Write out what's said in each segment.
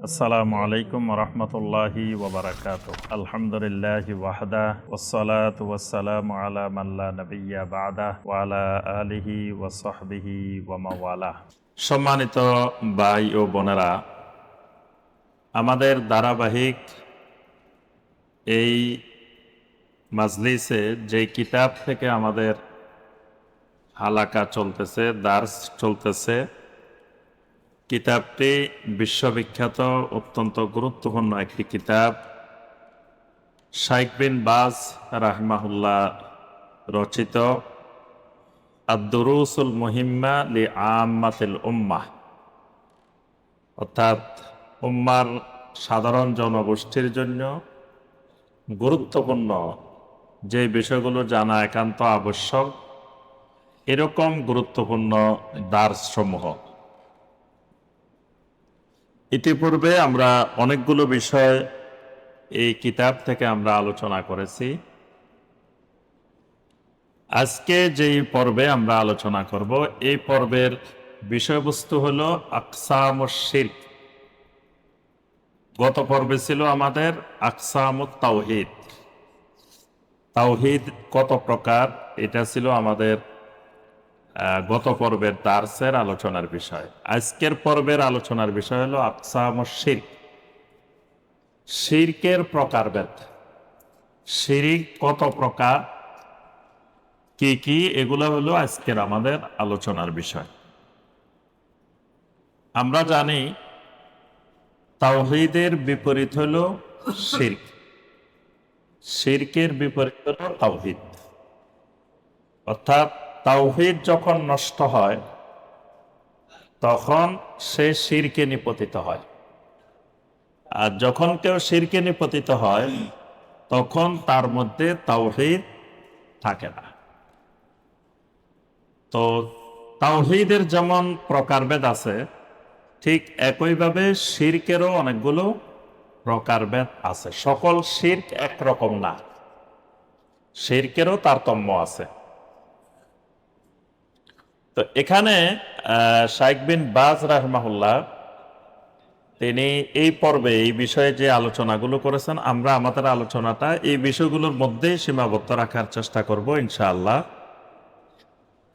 আসসালামু আলাইকুম রহমতুল্লাহি ওবরাকাত। আলহামদুলিল্লাহি ওয়াহদা ওয়াসসালাতু ওয়াসসালামু আলা মান লা নাবিয়্যা বা'দা ওয়া আলা আলিহি ওয়া সাহবিহি ওয়া মাওয়ালা। সম্মানিত ভাই ও বোনেরা, আমাদের ধারাবাহিক এই মাজলিসে যে কিতাব থেকে আমাদের হালাকা চলতেছে, দার্স চলতেছে, কিতাবটি বিশ্ববিখ্যাত অত্যন্ত গুরুত্বপূর্ণ একটি কিতাব। শাইখ বিন বাজ রাহিমাহুল্লাহ রচিত আদ-দুরুসুল মুহিম্মা লি আম্মাতিল উম্মাহ, অর্থাৎ উম্মার সাধারণ জনগোষ্ঠীর জন্য গুরুত্বপূর্ণ যে বিষয়গুলো জানা একান্ত আবশ্যক, এরকম গুরুত্বপূর্ণ দার্সসমূহ। ইতিপূর্বে আমরা অনেকগুলো বিষয় এই কিতাব থেকে আমরা আলোচনা করেছি। আজকে যেই পর্বে আমরা আলোচনা করব, এই পর্বের বিষয়বস্তু হলো আকসামুশ শিরক। গত পর্বে ছিল আমাদের আকসামুত তাওহীদ, তাওহীদ কত প্রকার, এটা ছিল আমাদের গত পর্বের দার্সের আলোচনার বিষয়। আজকের পর্বের আলোচনার বিষয় হলো আকসামুশ শিরক, শিরকের প্রকারভেদ। শিরক কত প্রকার, কি কি, এগুলো হলো আজকের আমাদের আলোচনার বিষয়। আমরা জানি তাওহীদের বিপরীত হলো শিরক, শিরকের বিপরীত হলো তাওহীদ। অর্থাৎ তাওহীদ যখন নষ্ট হয় তখন সে শিরকে নিপতিত হয়, আর যখন কেউ শিরকে নিপতিত হয় তখন তার মধ্যে তাওহীদ থাকে না। তো তাওহীদের যেমন প্রকারভেদ আছে, ঠিক একইভাবে শিরকেরও অনেকগুলো প্রকারভেদ আছে। সকল শিরক একরকম না, শিরকেরও তারতম্য আছে। তো এখানে শাইখ বিন বাজ রাহিমাহুল্লাহ তিনি এই পর্বে এই বিষয়ে যে আলোচনাগুলো করেছেন, আমরা আমাদের আলোচনাটা এই বিষয়গুলোর মধ্যেই সীমাবদ্ধ রাখার চেষ্টা করব ইনশাআল্লাহ।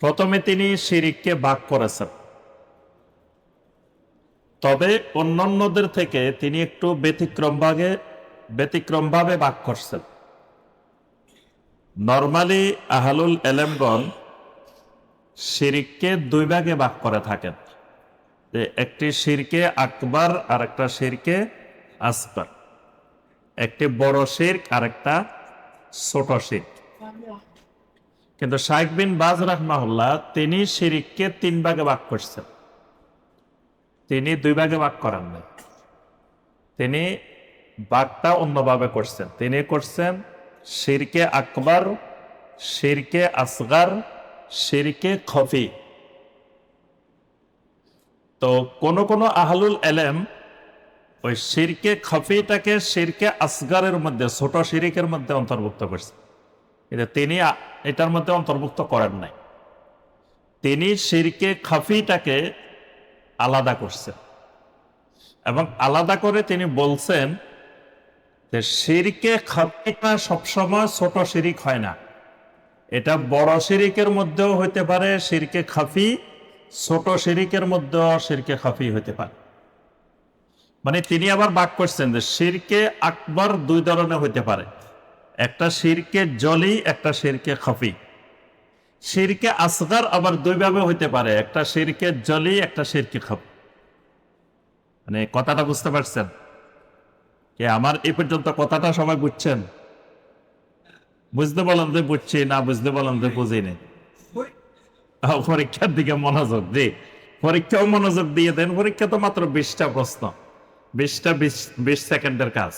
প্রথমে তিনি শিরককে ভাগ করেছেন, তবে অন্যান্যদের থেকে তিনি একটু ব্যতিক্রমভাবে ভাগ করছেন। নরমালি আহলুল ইলমগণ শিরককে দুই ভাগে ভাগ করে থাকেন, যে একটি শিরকে আকবার আর একটা শিরকে আসগর, একটি বড় শিরক আর একটা ছোট শিরক। কিন্তু শাইখ বিন বাজ রাহিমাহুল্লাহ তিনি শিরককে তিন ভাগে ভাগ করছেন, তিনি দুই ভাগে ভাগ করেন নাই। তিনি ভাগটা অন্যভাবে করছেন। তিনি করছেন শিরকে আকবার, শিরকে আসগর, শিরকে খফি। তো কোন আহলুল ইলম ওই শিরকে খফিটাকে শিরকে আসগরের মধ্যে, ছোট শিরকের মধ্যে অন্তর্ভুক্ত করছেন, কিন্তু তিনি এটার মধ্যে অন্তর্ভুক্ত করেন নাই। তিনি শিরকে খফিটাকে আলাদা করছেন এবং আলাদা করে তিনি বলছেন যে শিরকে খফিটা সবসময় ছোট শিরিক হয় না, এটা বড় শিরিকের মধ্যেও হইতে পারে শিরকে খফি, ছোট শিরিকের মধ্যেও শিরকে খফি হইতে পারে। মানে তিনি আবার ভাগ করছেন যে শিরকে আকবর দুই ধরনের হইতে পারে, একটা শিরকে জলি, একটা শিরকে খফি। শিরকে আসগর আবার দুইভাবে হইতে পারে, একটা শিরকে জলি, একটা শিরকে খফি। মানে কথাটা বুঝতে পারছেন কি? আমার এই পর্যন্ত কথাটা সবাই বুঝছেন? বুঝতে বলেন যে বুঝছি, না বুঝতে বলেন যে বুঝিনি। পরীক্ষার দিকে মনোযোগ দিই, পরীক্ষাও মনোযোগ দিয়ে দেন। পরীক্ষা তো মাত্র 20টা প্রশ্ন, 20 সেকেন্ডের কাজ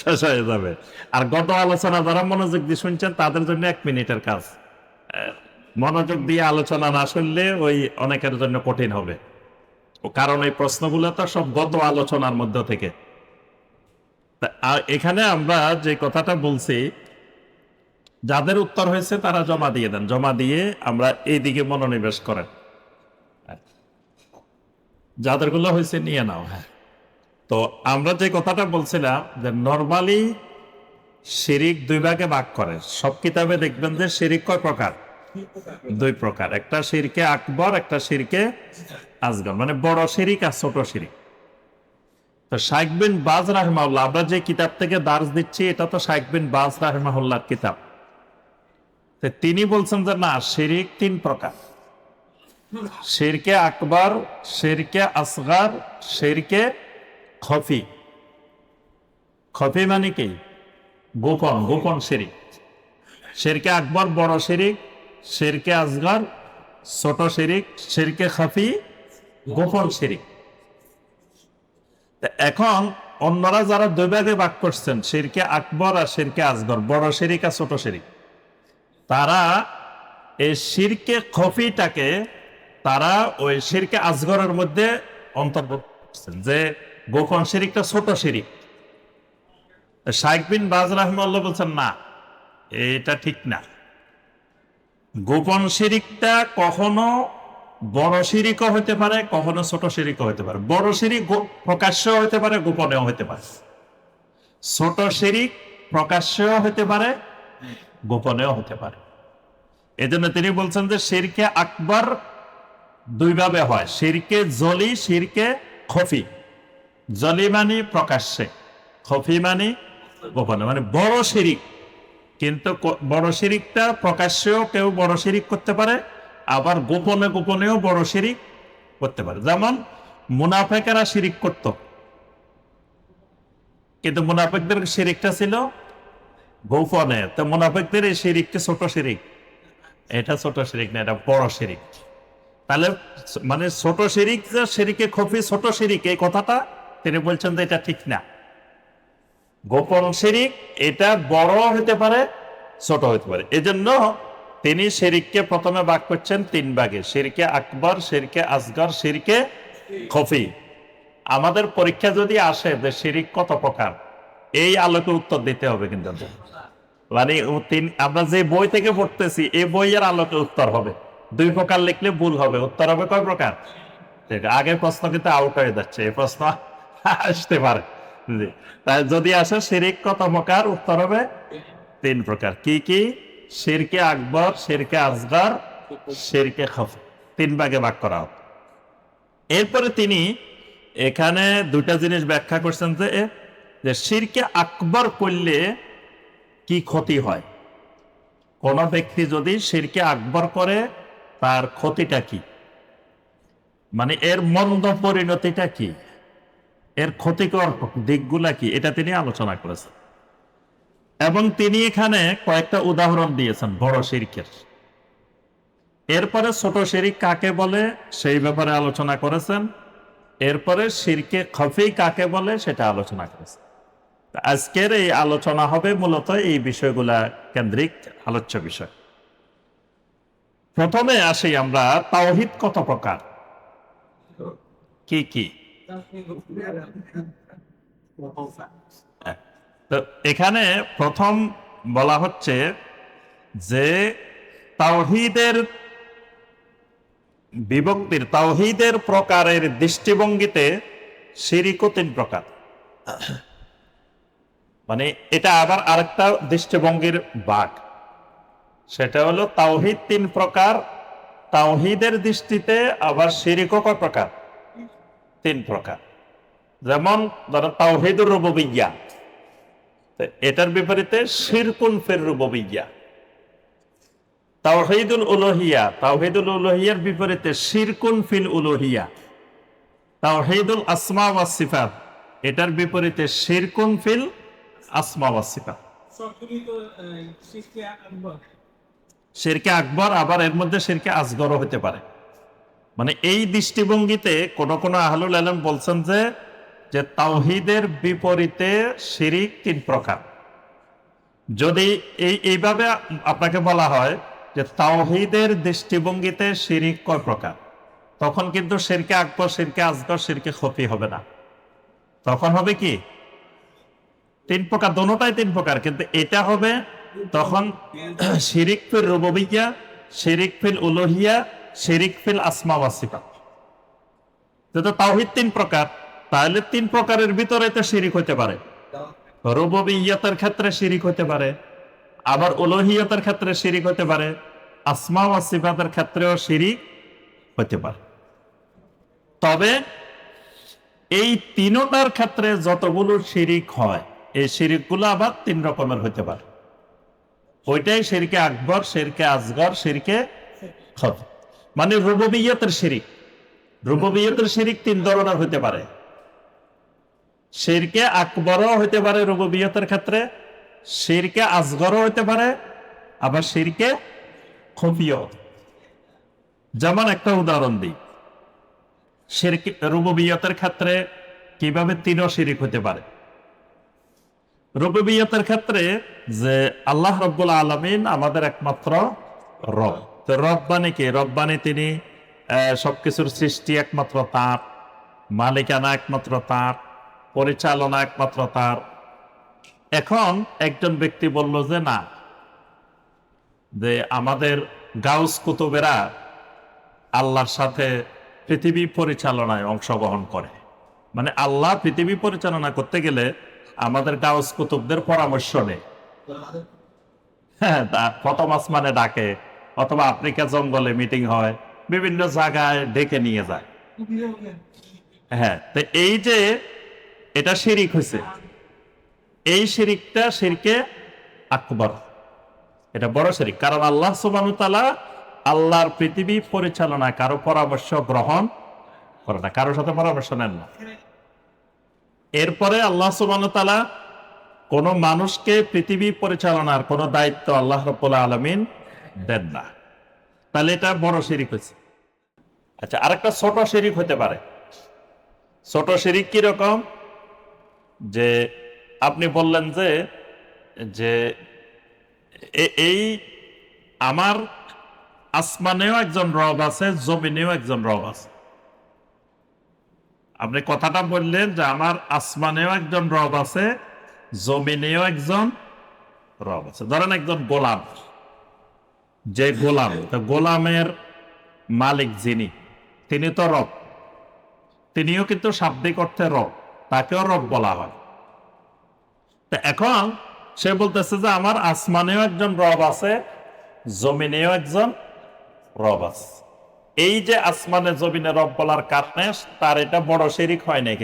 শেষ হয়ে যাবে। আর গত আলোচনা যারা মনোযোগ দিয়ে শুনছেন তাদের জন্য 1 মিনিটের কাজ। মনোযোগ দিয়ে আলোচনা না শুনলে ওই অনেকের জন্য কঠিন হবে, কারণ এই প্রশ্নগুলো তো সব গত আলোচনার মধ্যে থেকে। এখানে আমরা যে কথাটা বলছি, যাদের উত্তর হয়েছে তারা জমা দিয়ে দেন, জমা দিয়ে আমরা এই দিকে মনোনিবেশ করেন। যাদেরগুলো হয়েছে নিয়ে নাও। হ্যাঁ, তো আমরা যে কথাটা বলছিলাম যে নরমালি শিরিক দুই ভাগে ভাগ করে, সব কিতাবে দেখবেন যে শিরিক কয় প্রকার, দুই প্রকার, একটা শিরকে আকবর, একটা শিরকে আসগর, মানে বড় শিরিক আর ছোট শিরিক। তো শাইখ বিন বাজ রাহিমাহুল্লাহ, আমরা যে কিতাব থেকে দার্স দিচ্ছি এটা তো শাইখ বিন বাজ রাহিমাহুল্লাহর কিতাব। তো তিনি বলছেন যে না, শিরিক তিন প্রকার: শিরকে আকবর, শিরকে আসগর, শিরকে খফি। খফি মানে কি? গোপন, গোপন শিরিক। শিরকে আকবর বড় শিরিক, শিরকে আসগর ছোট শিরিক, শিরকে খফি গোপন শিরিক। এখন অন্যরা যারা দুই ভাগে ভাগ করছেন, শিরকে আকবর আর শিরকে আসগর, বড় শিরিক আর ছোট শিরিক, তারা এই শিরকে খফিটাকে তারা ওই শিরকে আসগরের মধ্যে অন্তর্ভুক্ত করছেন, যে গোপন শিরিকটা ছোট শিরিক। শাইখ বিন বাজ রাহিমাহুল্লাহ বলছেন না, এটা ঠিক না। গোপন শিরিকটা কখনো বড় শিরিকও হতে পারে, কখনো ছোট শিরিকও হতে পারে। বড় শিরিক প্রকাশ্য হতে পারে, গোপনেও হতে পারে। ছোট শিরিক প্রকাশ্যও হতে পারে, গোপনেও হতে পারে। এজন্য তিনি বলছেন যে শিরকে আকবর দুই ভাবে হয়: শিরকে জলি, শিরকে খফি। জলি মানে প্রকাশ্যে, খফি মানে গোপনে, মানে বড় শিরিক। কিন্তু বড় শিরিকটা প্রকাশ্যেও কেউ বড় শিরিক করতে পারে, আবার গোপনে গোপনেও বড় শিরিক করতে পারে। যেমন মুনাফেকেরা শিরিক করত, কিন্তু মুনাফেকদের শিরিকটা ছিল গোপনে। তো মুনাফেকদের এই শিরিককে ছোট শিরিক, এটা ছোট শিরিক না, এটা বড় শিরিক। তাহলে মানে ছোট শিরিক যে শিরিকে খফি ছোট শিরিক, এই কথাটা তিনি বলছেন যে এটা ঠিক না। গোপন শিরিক এটা বড় হতে পারে, ছোট হতে পারে। এজন্য তিনি শিরিককে প্রথমে ভাগ করছেন তিন ভাগে: শিরকে আকবর, শিরকে আসগর, শিরকে খফি। আমাদের পরীক্ষা যদি আসে যে শিরিক কত প্রকার, এই আলোকে উত্তর দিতে হবে। কিন্তু মানে আমরা যে বই থেকে পড়তেছি এই বইয়ের আলোকে উত্তর হবে। দুই প্রকার লিখলে ভুল হবে, উত্তর হবে কয় প্রকার। আগের প্রশ্ন কিন্তু আউট হয়ে যাচ্ছে, এই প্রশ্ন আসতে পারে। তাই যদি আসে শিরিক কত প্রকার, উত্তর হবে তিন প্রকার। কি কি? শিরকে আকবর, শিরকে আসগর, শিরকে খফি, তিন ভাগে ভাগ করা হবে। এরপরে তিনি এখানে দুটা জিনিস ব্যাখ্যা করছেন যে শিরকে আকবর করলে কি ক্ষতি হয়। কোন ব্যক্তি যদি শিরকে আকবর করে তার ক্ষতিটা কি, মানে এর মন্দ পরিণতিটা কি, এর ক্ষতিকর দিকগুলা কি, এটা তিনি আলোচনা করেছেন। এবং তিনি এখানে কয়েকটা উদাহরণ দিয়েছেন বড় শিরকের। এরপরে ছোট শিরিক কাকে বলে সেই ব্যাপারে আলোচনা করেছেন। এরপরে শিরকে খফি কাকে বলে সেটা আলোচনা করেছেন। আজকের এই আলোচনা হবে মূলত এই বিষয়গুলা কেন্দ্রিক আলোচ্য বিষয়। প্রথমে আসি আমরা, তাওহীদ কত প্রকার, কি কি? তো এখানে প্রথম বলা হচ্ছে যে তাওহীদের বিভক্তির, তাওহীদের প্রকারের দৃষ্টিভঙ্গিতে শিরিকও তিন প্রকার। মানে এটা আবার আরেকটা দৃষ্টিভঙ্গির ভাগ, সেটা হলো তাওহীদ তিন প্রকার। তাওহীদের দৃষ্টিতে আবার শিরিকও কয় প্রকার? তিন প্রকার। যেমন ধরো তাওহীদুর রুবুবিয়্যাহ, এটার বিপরীতে শিরকুন ফির রুবুবিয়্যাহ। তাওহীদুল উলুহিয়্যাহ, তাওহীদুল উলুহিয়্যার বিপরীতে শিরকুন ফিল উলুহিয়্যাহ। তাওহীদুল আসমা ওয়াস সিফাত, এটার বিপরীতে শিরকুন ফিল আসমা ওয়াস সিফাত। শিরকে আকবর, আবার এর মধ্যে শিরকে আসগরও হতে পারে। মানে এই দৃষ্টিভঙ্গিতে কোন কোন আহলুল ইলম বলছেন যে তাওহীদের বিপরীতে শিরিক তিন প্রকার। যদি এইভাবে আপনাকে বলা হয় যে তাওহীদের দৃষ্টিভঙ্গিতে শিরিক কয় প্রকার, তখন কিন্তু শিরকে আকবর, শিরকে আসগর, শিরকে খফি হবে না। তখন হবে কি? তিন প্রকার, দোনোটাই তিন প্রকার। কিন্তু এটা হবে তখন শিরিক ফিল রুবুবিয়্যাহ, শিরিক ফিল উলুহিয়্যাহ, শিরিক ফিল আসমা ওয়াস সিফাত। তো তাওহীদ তিন প্রকার, তাহলে 3 প্রকারের ভিতরে তো শিরিক হতে পারে। রুবুবিয়্যতের ক্ষেত্রে শিরিক হতে পারে, আবার উলুহিয়তের ক্ষেত্রে শিরিক হতে পারে, আসমা ওয়া সিফাতের ক্ষেত্রেও শিরিক হতে পারে। তবে এই তিনটার ক্ষেত্রে যতগুলো শিরিক হয়, এই শিরিকগুলো আবার 3 রকমের হতে পারে। ওইটাই শিরকে আকবর, শিরকে আসগর, শিরকে খফি। মানে রুবুবিয়্যতের শিরিক, রুবুবিয়্যতের শিরিক 3 ধরনের হতে পারে। শিরকে আকবরও হতে পারে রুবুবিয়্যতের ক্ষেত্রে, শিরকে আসগরও হতে পারে, আবার শিরকে খফিও। যেমন একটা উদাহরণ দিই, শিরকে রুবুবিয়্যতের ক্ষেত্রে কিভাবে 3 শিরিক হতে পারে। রুবুবিয়্যতের ক্ষেত্রে যে আল্লাহ রাব্বুল আলামিন আমাদের একমাত্র রব। তো রব মানে কি? রব মানে তিনি সবকিছুর সৃষ্টি একমাত্র তার, মালিকানা একমাত্র তার, পরিচালনা একমাত্র তার। এখন একজন ব্যক্তি বলল যে না, যে আমাদের গাউস কুতুবেরা আল্লাহর সাথে পৃথিবী পরিচালনায় অংশগ্রহণ করে। মানে আল্লাহ পৃথিবী পরিচালনা করতে গেলে আমাদের গাউস কুতুবদের পরামর্শ নেই। হ্যাঁ, প্রথম আসমানে ডাকে, অথবা আফ্রিকা জঙ্গলে মিটিং হয়, বিভিন্ন জায়গায় ডেকে নিয়ে যায়। হ্যাঁ, তো এই যে এটা শিরিক হয়েছে, এই শিরিকটা শিরকে আকবর, এটা বড় শিরিক। কারণ আল্লাহ সুবহানাহু ওয়া তাআলা আল্লাহর পৃথিবী পরিচালনায় কারো পরামর্শ গ্রহণ করে না, কারোর সাথে পরামর্শ নেন না। এরপরে আল্লাহ সুবহানাহু ওয়া তাআলা কোন মানুষকে পৃথিবী পরিচালনার কোন দায়িত্ব আল্লাহ রাব্বুল আলামিন দেন না। তাহলে এটা বড় শিরিক হয়েছে। আচ্ছা, আরেকটা ছোট শিরিক হতে পারে। ছোট শিরিক কি রকম? যে আপনি বললেন যে যে এই আমার আসমানেও একজন রব আছে, জমিনেও একজন রব আছে। আপনি কথাটা বললেন যে আমার আসমানেও একজন রব আছে, জমিনেও একজন রব আছে। ধরেন একজন গোলাম, যে গোলাম, তো গোলামের মালিক যিনি, তিনি তো রব, তিনিও কিন্তু শাব্দিক অর্থে রব, তাকেও রব বলা হয়। তো এখন সে বলতেছে যে আমার আসমানেও একজন রব আছে, জমিনেও একজন রব আছে। এই যে আসমানে জমিনে রব বলার কারণে তার এটা বড় শিরিক হয় নাই,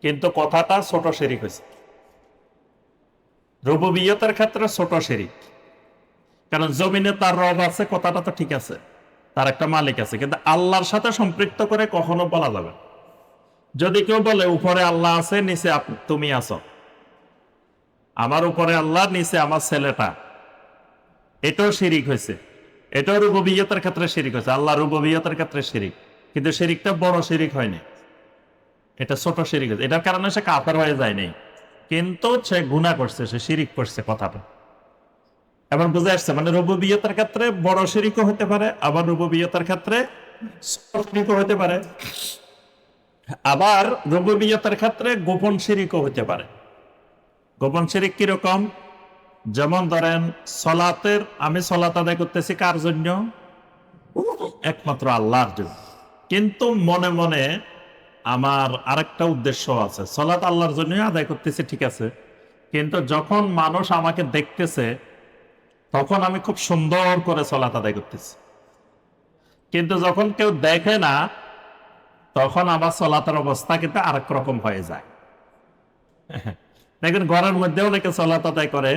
কিন্তু কথাটা ছোট শিরিক হয়েছে। রুবুবিয়্যতের ক্ষেত্রে ছোট শিরিক, কারণ জমিনে তার রব আছে, কথাটা তো ঠিক আছে, তার একটা মালিক আছে, কিন্তু আল্লাহর সাথে সম্পৃক্ত করে কখনো বলা যাবে না। যদি কেউ বলে উপরে আল্লাহ আছে, নিচে তুমি আছো, আমার উপরে আল্লাহ, নিচে আমার ছেলেটা, এটাও শিরিক হয়েছে। এটাও রুবুবিয়্যতের ক্ষেত্রে শিরিক হয়েছে, আল্লাহ রুবুবিয়্যতের ক্ষেত্রে শিরিক, কিন্তু শিরিকটা বড় শিরিক হয়নি, এটা ছোট শিরিক হয়েছে। এটার কারণে সে কাফের হয়ে যায়নি, কিন্তু সে গুনাহ করছে, সে শিরিক করছে। কথাটা এবার বুঝে আসছে? মানে রুবুবিয়্যতের ক্ষেত্রে বড় শিরিকও হতে পারে, আবার রুবুবিয়্যতের ক্ষেত্রে ছোট শিরিকও হতে পারে, আবার রুবুবিয়্যতের ক্ষেত্রে গোপন শিরিকও হতে পারে। গোপন শিরিক কিরকম? যেমন ধরেন সলাতের, আমি সলাত আদায় করতেছি কার জন্য? একমাত্র আল্লাহর জন্য, কিন্তু মনে মনে আমার আরেকটা উদ্দেশ্য আছে। সলাত আল্লাহর জন্য আদায় করতেছি, ঠিক আছে, কিন্তু যখন মানুষ আমাকে দেখতেছে তখন আমি খুব সুন্দর করে সলাত আদায় করতেছি, কিন্তু যখন কেউ দেখে না তখন আমার সলাতের অবস্থা কিন্তু আরেক রকম হয়ে যায়। দেখেন ঘরের মধ্যে অনেকে সলাত আদায় করে,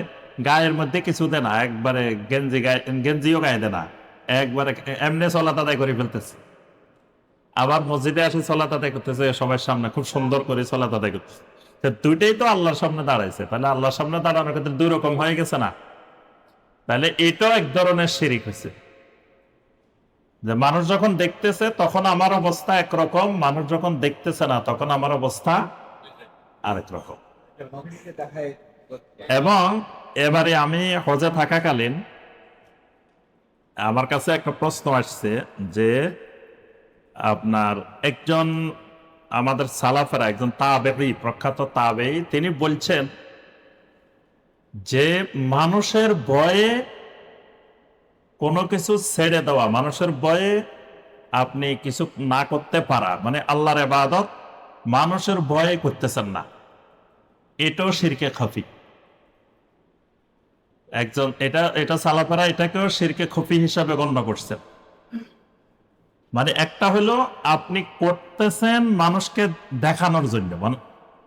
গায়ের মধ্যে কিছু দেয় না, একবারে গেঞ্জিও গায়ে দেয় না, একবারে এমনি সলাত আদায় করে ফেলতেছে। আবার মসজিদে আসে সলাত আদায় করতেছে, সবার সামনে খুব সুন্দর করে সলাত আদায় করতেছে। দুইটাই তো আল্লাহর সামনে দাঁড়াইছে, তাহলে আল্লাহর সামনে দাঁড়ানোর ক্ষেত্রে 2 রকম হয়ে গেছে না? তাহলে এটাও এক ধরনের শিরিক হয়েছে, যে মানুষ যখন দেখতেছে তখন আমার অবস্থা একরকম, মানুষ যখন দেখতেছে না তখন আমার অবস্থা আরেক রকম। এবং এবারে আমি হজে থাকাকালীন আমার কাছে একটা প্রশ্ন আসছে যে আপনার একজন আমাদের সালাফেরা, একজন তাবেঈ, প্রখ্যাত তাবেঈ, তিনি বলছেন যে মানুষের ভয়ে কোনো কিছু ছেড়ে দেওয়া, মানুষের ভয়ে আপনি কিছু না করতে পারা, মানে আল্লাহর ইবাদত মানুষের ভয়ে করতেছেন না, এটাও শিরকে খফি। একজন এটা সালাফেরা এটাকেও শিরকে খফি হিসাবে গণ্য করছেন। মানে একটা হলো আপনি করতেছেন মানুষকে দেখানোর জন্য, মানে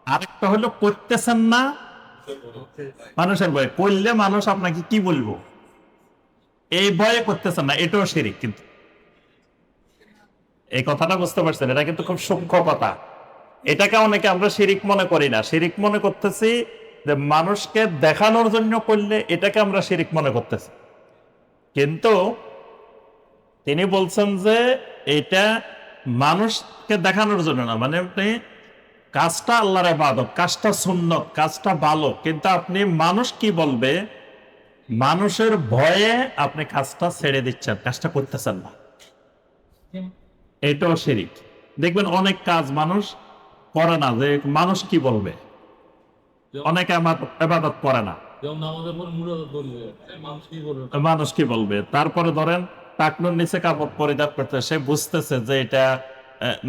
আরেকটা হলো করতেছেন না মানুষের ভয়ে, করলে মানুষ আপনাকে কি বলবো এই ভয়ে করতেছেন না, এটাও শিরিক। কিন্তু এই কথাটা বুঝতে পারছেন, এটা কিন্তু খুব সূক্ষ্ম কথা। এটাকে অনেকে আমরা শিরিক মনে করি না, শিরিক মনে করতেছি যে মানুষকে দেখানোর জন্য করলে এটাকে আমরা শিরিক মনে করতেছি। কিন্তু তিনি বলছেন যে এটা মানুষকে দেখানোর জন্য না, মানে আপনি কাজটা আল্লাহর ইবাদত, কাজটা সুন্নত, কাজটা ভালো, কিন্তু আপনি মানুষ কি বলবে মানুষের ভয়ে আপনি কাজটা ছেড়ে দিচ্ছেন, কাজটা করতেছেন না, এটাও শিরিক। দেখবেন অনেক কাজ মানুষ করে না যে মানুষ কি বলবে, অনেকে ইবাদত করে না মানুষ কি বলবে। তারপরে ধরেন টাকনুর নিচে কাপড় পরিধান করতে, সে বুঝতেছে যে এটা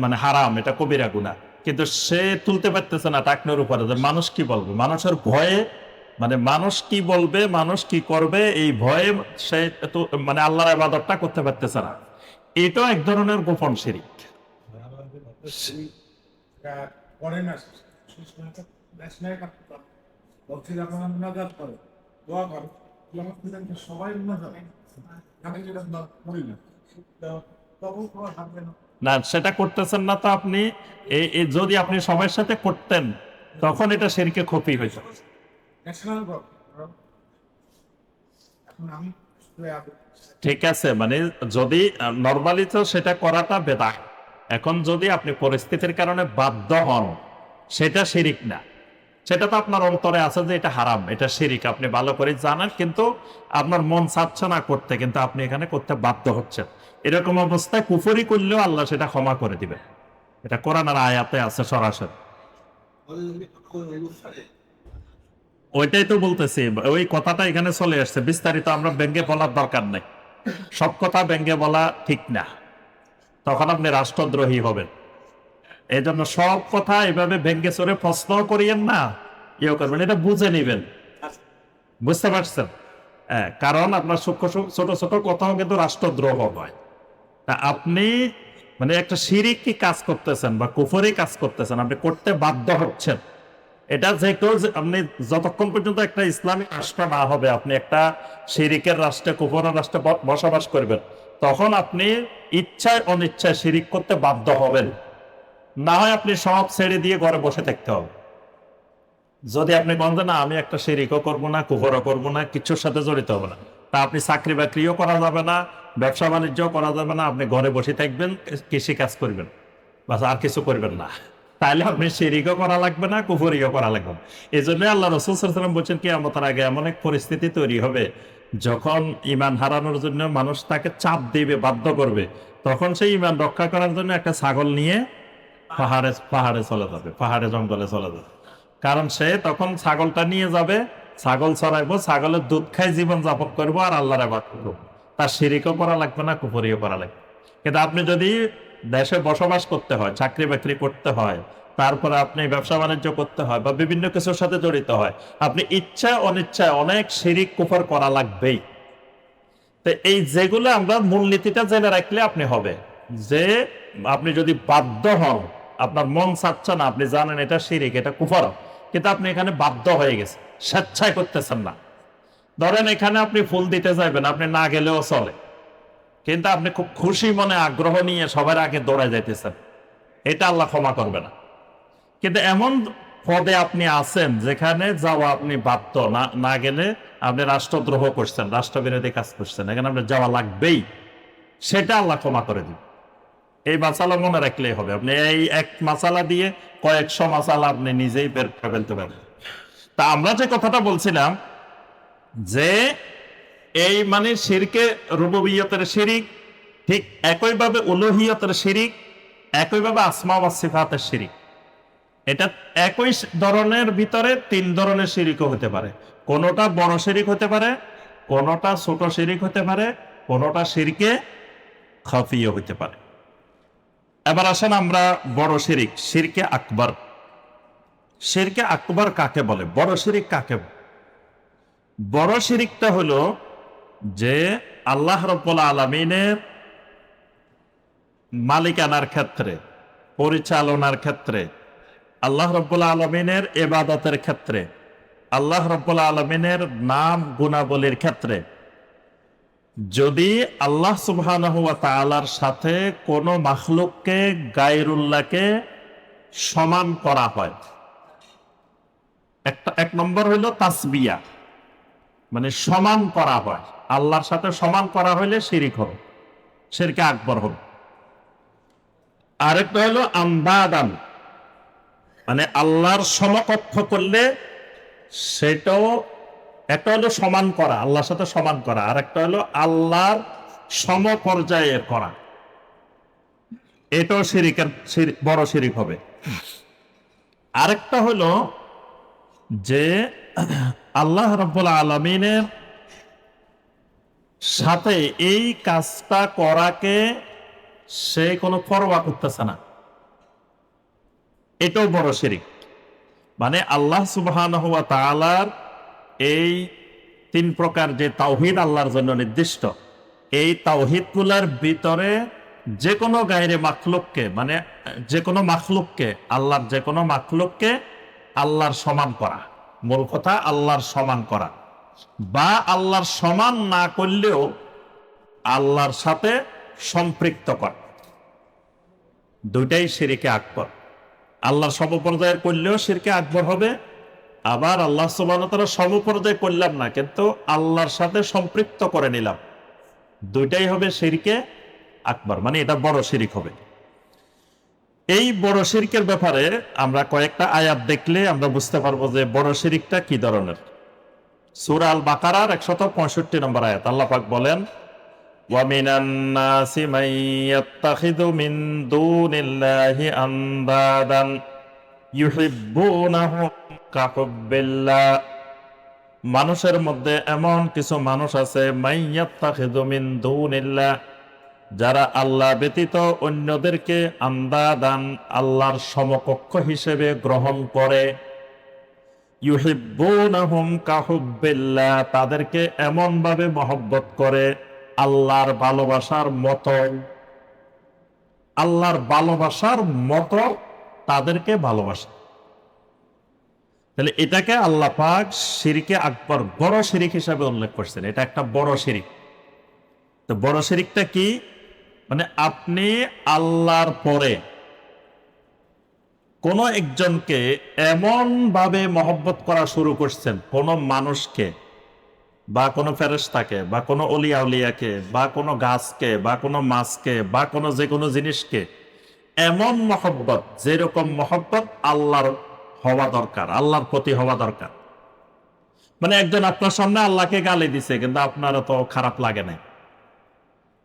মানে হারাম, এটা কবিরা গুনাহ, কিন্তু সে তুলতে পারতেছে না টাকনুর উপরে, যে মানুষ কি বলবে, মানুষের ভয়ে, মানে মানুষ কি বলবে, মানুষ কি করবে, এই ভয়ে সে মানে আল্লাহর ইবাদতটা করতে পারতেছে না। এটাও এক ধরনের গোপন শিরিক। না, সেটা করতেছেন না তো আপনি। যদি আপনি সবার সাথে করতেন তখন এটা শিরকে খফি হইত। ঠিক আছে, মানে যদি নরমালি তো সেটা করাটা বেদাত। এখন যদি আপনি পরিস্থিতির কারণে বাধ্য হন, সেটা শিরিক না। সেটা তো আপনার অন্তরে আছে যে এটা হারাম, এটা শিরিক, আপনি ভালো করে জানেন, কিন্তু আপনার মন চাচ্ছে না করতে, কিন্তু আপনি এখানে করতে বাধ্য হচ্ছেন। এরকম অবস্থায় কুফরি করলেও আল্লাহ সেটা ক্ষমা করে দিবে। এটা কোরআনের আয়াতে আছে সরাসরি। ওইটাই তো বলতেছি, ওই কথাটা এখানে চলে আসছে, বিস্তারিত আমরা ব্যঙ্গে বলার দরকার নেই। সব কথা ব্যঙ্গে বলা ঠিক না, তখন আপনি রাষ্ট্রদ্রোহী হবেন। এই জন্য সব কথা এভাবে ব্যঙ্গে চড়ে প্রশ্ন করিয়েন না, ইয়ে করবেন, এটা বুঝে নিবেন। বুঝতে পারছেন? হ্যাঁ, কারণ আপনার সূক্ষ্ম ছোট ছোট কথাও কিন্তু রাষ্ট্রদ্রোহ হয়। তা আপনি মানে একটা শিরিকি কাজ করতেছেন বা কুফরি কাজ করতেছেন, আপনি করতে বাধ্য হচ্ছেন। এটা যে কেউ, আপনি যতক্ষণ পর্যন্ত একটা ইসলামিক রাষ্ট্র না হবে, আপনি একটা শিরিকের রাষ্ট্রে, কুফরের রাষ্ট্রে বসবাস করবেন, তখন আপনি ইচ্ছায় অনিচ্ছায় শিরিক করতে বাধ্য হবেন। না হয় আপনি সব ছেড়ে দিয়ে ঘরে বসে থাকতে হবে। যদি আপনি বলেন না আমি একটা শিরিকও করবো না, কুফরও করবো না, কিছুর সাথে জড়িত হবে না, তা আপনি চাকরি বাকরিও করা যাবে না, ব্যবসা বাণিজ্য করা যাবে না, আপনি ঘরে বসে থাকবেন, কৃষি কাজ করবেন, বাস আর কিছু করবেন না, তাহলে আপনি শিরিকও করা লাগবে না, কুফরিও করা লাগবে না। এই জন্য আল্লাহ রাসূল সাল্লাল্লাহু আলাইহি ওয়াসাল্লাম বলছেন কিয়ামতের আগে এমন এক পরিস্থিতি তৈরি হবে, যখন ঈমান হারানোর জন্য মানুষ তাকে চাপ দিবে, বাধ্য করবে, তখন সেই ঈমান রক্ষা করার জন্য একটা ছাগল নিয়ে পাহাড়ে চলে যাবে, পাহাড়ে জঙ্গলে চলে যাবে। কারণ সে তখন ছাগলটা নিয়ে যাবে, ছাগল চড়াইবো, ছাগলের দুধ খাই জীবন যাপন করবো, আর আল্লাহর ইবাদত করবো। তার শিরিকও করা লাগবে না, কুফরিও করা লাগবে। কিন্তু আপনি যদি দেশে বসবাস করতে হয়, চাকরি বাকরি করতে হয়, তারপরে আপনি ব্যবসা বাণিজ্য করতে হয়, বা বিভিন্ন কিছুর সাথে জড়িত হয়, আপনি ইচ্ছা অনিচ্ছায় অনেক শিরিক কুফর করা লাগবেই। তো এই যেগুলো আমরা মূলনীতিটা জেনে রাখলে আপনি হবে যে আপনি যদি বাধ্য হন, আপনার মন চাচ্ছে না, আপনি জানেন এটা শিরিক, এটা কুফর, কিন্তু আপনি এখানে বাধ্য হয়ে গেছে, স্বেচ্ছায় করতেছেন না। ধরেন এখানে আপনি ফুল দিতে যাবেন, আপনি না গেলেও চলে, কিন্তু আপনি খুব খুশি মনে আগ্রহ নিয়ে সবার আগে দৌড়ায় যাইতেছেন, এটা আল্লাহ ক্ষমা করবে না। কিন্তু এমন পদে আপনি আছেন যেখানে যাওয়া আপনি বাধ্য, না গেলে আপনি রাষ্ট্রদ্রোহ করছেন, রাষ্ট্রবিরোধী কাজ করছেন, এখানে আপনি যাওয়া লাগবেই, সেটা আল্লাহ ক্ষমা করে দিন। এই মাসালা মনে রাখলেই হবে। আপনি এই এক মাসালা দিয়ে কয়েকশো মাসালা আপনি নিজেই বের করে ফেলতে পারবেন। তা আমরা যে কথাটা বলছিলাম যে এই মানে শিরকে রুবুবিয়তের শিরিক, ঠিক একইভাবে উলুহিয়তের শিরিক, একইভাবে আসমা ওয়াস সিফাতের শিরিক। এটা একই ধরনের ভিতরে তিন ধরনের শিরিকও হতে পারে। কোনোটা বড় শিরিক হতে পারে, কোনোটা ছোট শিরিক হতে পারে, কোনোটা শিরকে খাফিও হতে পারে। এবার আসেন আমরা বড় শিরিক, শিরকে আকবর। শিরকে আকবর কাকে বলে, বড় শিরিক কাকে বলে? বড় শিরিকটা হলো যে আল্লাহ রাব্বুল আলামিনের মালিকানার ক্ষেত্রে, পরিচালনার ক্ষেত্রে, আল্লাহ রাব্বুল আলামিনের ইবাদতের ক্ষেত্রে, আল্লাহ রাব্বুল আলামিনের নাম গুণাবলীর ক্ষেত্রে যদি আল্লাহ সুবহানাহু ওয়া তাআলার সাথে কোনো মাখলুককে, গায়রুল্লাহকে সমান করা হয়। এক নম্বর হইল তাসবিয়া, মানে সমান করা হয়, আল্লাহর সাথে সমান করা হইলে শিরিক হবে, শিরকে আকবর হবে। আরেকটা হলো আন্দাদান, মানে আল্লাহর সমকক্ষ করলে, সেটাও একটা হলো সমান করা, আল্লাহর সাথে সমান করা, আর একটা হলো আল্লাহর সমপর্যায়ে করা, এটাও বড় শিরিক হবে। আরেকটা হলো যে আল্লাহ রাব্বুল আলামিনের সাথে এই কাজটা করাকে সে কোনো পরোয়া করতেছে না, এটাও বড় শিরিক। মানে আল্লাহ সুবহানাহু ওয়া তাআলার এই তিন প্রকার যে তাওহীদ আল্লাহর জন্য নির্দিষ্ট, এই তাওহীদগুলোর ভিতরে যে কোনো গায়রে মাখলুককে, মানে যে কোনো মাখলুককে, আল্লাহর যে কোনো মাখলুককে আল্লাহর সমান করা, মূল কথা আল্লাহর সমান করা, বা আল্লাহর সমান না করলেও আল্লাহর সাথে সম্পৃক্ত করা, দুইটাই শিরকে আকবর। আল্লাহর সমপর্যায়ের করলেও শিরকে আকবর হবে, আবার আল্লাহ সুবহানাহু ওয়া তাআলা সমপর্যায় করলাম না কিন্তু আল্লাহর সাথে সম্পৃক্ত করে নিলাম, দুইটাই হবে শিরকে আকবর, মানে এটা বড় শিরিক হবে। এই বড় শিরকের ব্যাপারে আমরা কয়েকটা আয়াত দেখলে আমরা বুঝতে পারবো যে বড় শিরিকটা কি ধরনের। সূরা আল বাকারার 165 নম্বর আয়াত, আল্লাহ পাক বলেন, ওয়া মিনান নাসি মান ইয়াত্তাখিযু মিন দুনিল্লাহি আনদাদান ইউহিব্বুনাহুম কাহুব্বিল্লাহ। মানুষের মধ্যে এমন কিছু মানুষ আছে, মান ইয়াত্তাখিযু মিন দুনিল্লাহ, যারা আল্লাহ ব্যতীত অন্যদেরকে আন্দাদান, আল্লাহর সমকক্ষ হিসেবে গ্রহণ করে, ইউহিব্বুনাহুম কাহুব্বিল্লাহ, তাদেরকে এমন ভাবে মহব্বত করে আল্লাহর ভালোবাসার মতো, আল্লাহর ভালোবাসার মতো তাদেরকে ভালোবাসে। তাহলে এটাকে আল্লাহ পাক শিরকে আকবর, বড় শিরিক হিসাবে উল্লেখ করছেন, এটা একটা বড় শিরিক। তো বড় শিরিকটা কি? মানে আপনি আল্লাহর পরে কোন একজনকে এমন ভাবে মহব্বত করা শুরু করছেন, কোন মানুষকে বা কোনো ফেরেশতাকে বা কোনো অলিয়া উলিয়াকে বা কোনো গাছকে বা কোনো মাছকে বা কোনো যে কোনো জিনিসকে এমন মহব্বত, যেরকম মহব্বত আল্লাহর হওয়া দরকার, আল্লাহর প্রতি হওয়া দরকার। মানে একজন আপনার সামনে আল্লাহকে গালি দিছে কিন্তু আপনার তো খারাপ লাগে না,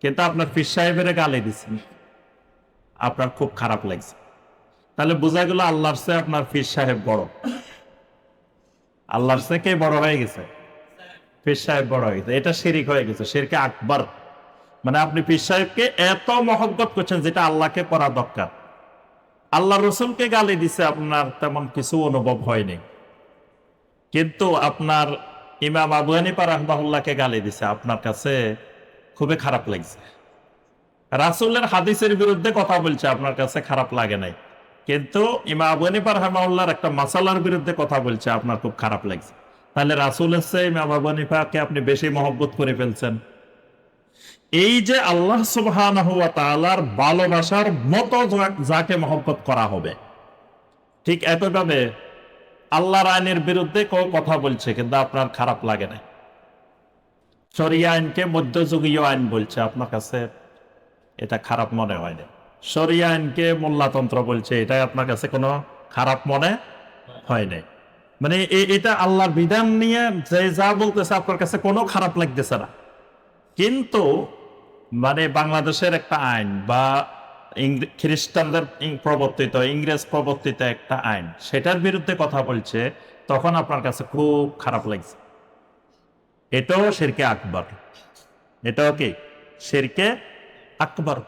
কিন্তু আপনার পীর সাহেবের গালি দিছে, আপনার খুব খারাপ লাগছে, তাহলে বোঝা গেল আল্লাহর চেয়ে আপনার পীর সাহেব বড়। আল্লাহর চেয়ে কে বড় হয়ে গেছে? পীর সাহেব বড় হয়ে গেছে। এটা শিরিক হয়ে গেছে, শিরকে আকবর। মানে আপনি পীর সাহেবকে এত মহব্বত করছেন যেটা আল্লাহকে করা দরকার। আল্লাহ রসুলকে গালি দিছে, আপনার তেমন কিছু অনুভব হয়নি, কিন্তু আপনার ইমাম আবু হানিফা রাহমাহুল্লাহকে গালি দিছে, আপনার কাছে খুবই খারাপ লাগছে। রাসূলের হাদিসের বিরুদ্ধে কথা বলছে, আপনার কাছে খারাপ লাগে নাই, কিন্তু ইমাম আবু হানিফা রাহমাহুল্লাহর একটা মাসালার বিরুদ্ধে কথা বলছে, আপনার খুব খারাপ লাগছে। তাহলে রাসূলের চেয়ে ইমাম আবু হানিফাকে আপনি বেশি মহব্বত করে ফেলছেন। এই যে আল্লাহ সুবহানাহু ওয়া তাআলার ভালোবাসার মতো যাকে মহব্বত করা হবে, ঠিক একইভাবে আল্লাহর আইনের বিরুদ্ধে কেউ কথা বলছে কিন্তু আপনার খারাপ লাগে না, শরিয়া আইনকে মধ্যযুগীয় আইন বলছে, আপনার কাছে এটা খারাপ মনে হয় না। শরিয়া আইনকে মোল্লাতন্ত্র বলছে, এটা আপনার কাছে কোনো খারাপ মনে হয় নাই। মানে এটা আল্লাহর বিধান নিয়ে যে যা বলতেছে আপনার কাছে কোনো খারাপ লাগতেছে না, কিন্তু মানে বাংলাদেশের একটা আইন বা খ্রিস্টানদের প্রবর্তিত, ইংরেজ প্রবর্তিত একটা আইন, সেটার বিরুদ্ধে কথা বলছে, তখন আপনার কাছে খুব খারাপ লাগছে। এটাও শিরকে আকবর, এটাও কি শিরকে আকবর।